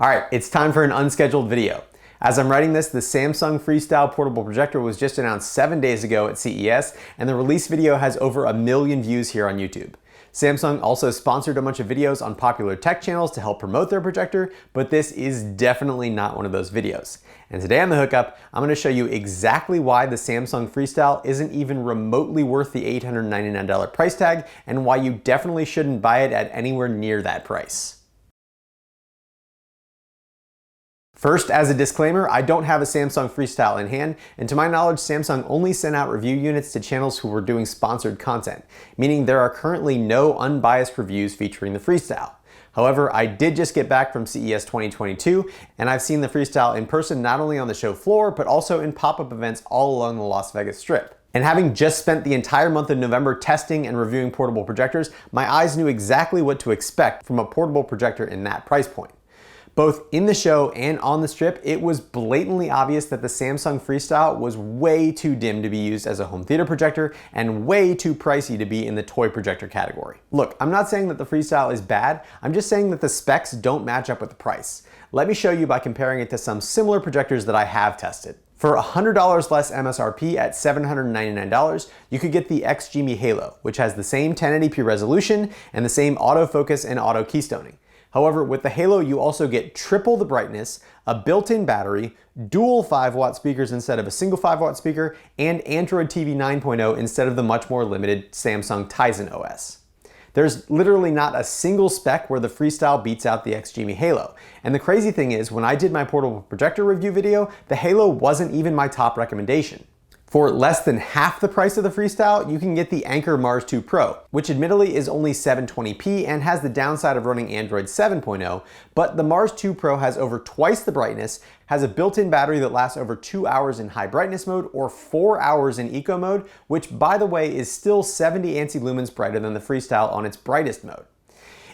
All right, it's time for an unscheduled video. As I'm writing this, the Samsung Freestyle portable projector was just announced 7 days ago at CES, and the release video has over 1 million views here on YouTube. Samsung also sponsored a bunch of videos on popular tech channels to help promote their projector, but this is definitely not one of those videos. And today on The Hookup, I'm going to show you exactly why the Samsung Freestyle isn't even remotely worth the $899 price tag, and why you definitely shouldn't buy it at anywhere near that price. First, as a disclaimer, I don't have a Samsung Freestyle in hand, and to my knowledge, Samsung only sent out review units to channels who were doing sponsored content, meaning there are currently no unbiased reviews featuring the Freestyle. However, I did just get back from CES 2022, and I've seen the Freestyle in person not only on the show floor, but also in pop-up events all along the Las Vegas Strip. And having just spent the entire month of November testing and reviewing portable projectors, my eyes knew exactly what to expect from a portable projector in that price point. Both in the show and on the strip, it was blatantly obvious that the Samsung Freestyle was way too dim to be used as a home theater projector and way too pricey to be in the toy projector category. Look, I'm not saying that the Freestyle is bad, I'm just saying that the specs don't match up with the price. Let me show you by comparing it to some similar projectors that I have tested. For $100 less MSRP at $799, you could get the XGIMI Halo, which has the same 1080p resolution and the same autofocus and auto keystoning. However, with the Halo, you also get triple the brightness, a built-in battery, dual 5-watt speakers instead of a single 5-watt speaker, and Android TV 9.0 instead of the much more limited Samsung Tizen OS. There's literally not a single spec where the Freestyle beats out the XGIMI Halo. And the crazy thing is, when I did my portable projector review video, the Halo wasn't even my top recommendation. For less than half the price of the Freestyle, you can get the Anker Mars 2 Pro, which admittedly is only 720p and has the downside of running Android 7.0, but the Mars 2 Pro has over twice the brightness, has a built-in battery that lasts over 2 hours in high brightness mode or 4 hours in eco mode, which by the way is still 70 ANSI lumens brighter than the Freestyle on its brightest mode.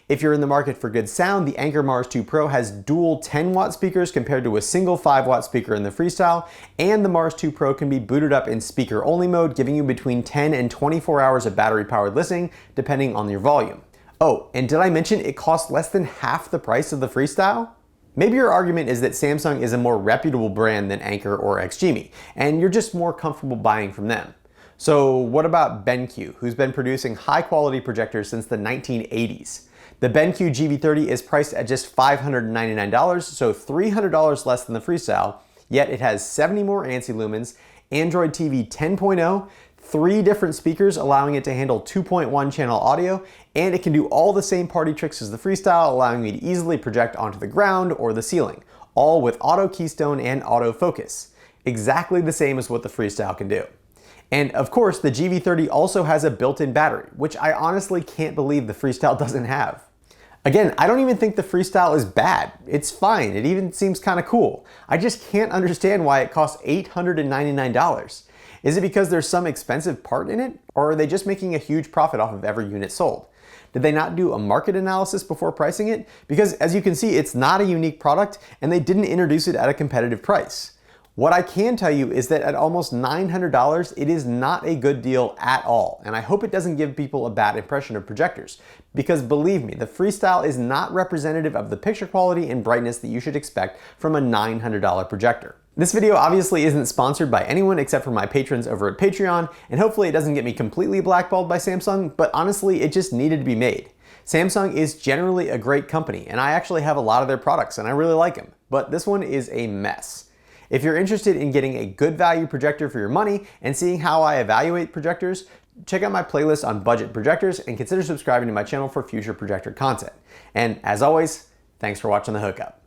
If you're in the market for good sound, the Anker Mars 2 Pro has dual 10-watt speakers compared to a single 5-watt speaker in the Freestyle, and the Mars 2 Pro can be booted up in speaker-only mode, giving you between 10 and 24 hours of battery-powered listening, depending on your volume. Oh, and did I mention it costs less than half the price of the Freestyle? Maybe your argument is that Samsung is a more reputable brand than Anker or XGIMI, and you're just more comfortable buying from them. So what about BENQ, who's been producing high-quality projectors since the 1980s? The BENQ GV30 is priced at just $599, so $300 less than the Freestyle, yet it has 70 more ANSI lumens, Android TV 10.0, 3 different speakers allowing it to handle 2.1 channel audio, and it can do all the same party tricks as the Freestyle, allowing me to easily project onto the ground or the ceiling, all with auto keystone and auto focus. Exactly the same as what the Freestyle can do. And of course, the GV30 also has a built-in battery, which I honestly can't believe the Freestyle doesn't have. Again, I don't even think the Freestyle is bad. It's fine, it even seems kind of cool. I just can't understand why it costs $899. Is it because there's some expensive part in it? Or are they just making a huge profit off of every unit sold? Did they not do a market analysis before pricing it? Because as you can see, it's not a unique product and they didn't introduce it at a competitive price. What I can tell you is that at almost $900, it is not a good deal at all, and I hope it doesn't give people a bad impression of projectors, because believe me, the Freestyle is not representative of the picture quality and brightness that you should expect from a $900 projector. This video obviously isn't sponsored by anyone except for my patrons over at Patreon, and hopefully it doesn't get me completely blackballed by Samsung, but honestly, it just needed to be made. Samsung is generally a great company, and I actually have a lot of their products, and I really like them, but this one is a mess. If you're interested in getting a good value projector for your money and seeing how I evaluate projectors, check out my playlist on budget projectors and consider subscribing to my channel for future projector content. And as always, thanks for watching The Hookup.